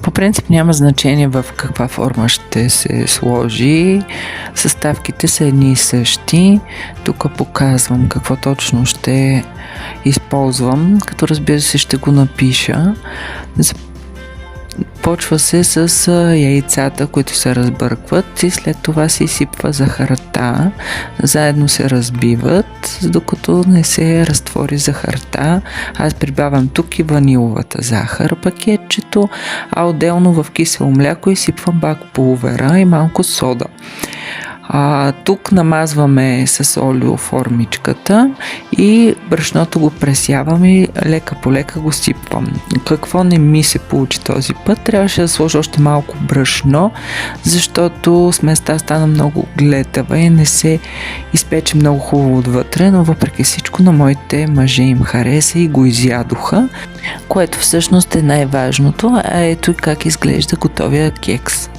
По принцип няма значение в каква форма ще се сложи. Съставките са едни и същи. Тук показвам какво точно ще използвам, като разбира се ще го напиша. Почва се с яйцата, които се разбъркват и след това се изсипва захарта. Заедно се разбиват, докато не се разтвори захарта. Аз прибавям тук и ваниловата захар пакетчето, а отделно в кисело мляко изсипвам бак пулвера и малко сода. Тук намазваме с олио формичката и брашното го пресявам и лека по лека го сипвам. Какво не ми се получи този път? Трябваше да сложа още малко брашно, защото сместа стана много глетава и не се изпече много хубаво отвътре, но въпреки всичко на моите мъже им хареса и го изядоха, което всъщност е най-важното. Ето и как изглежда готовия кекс.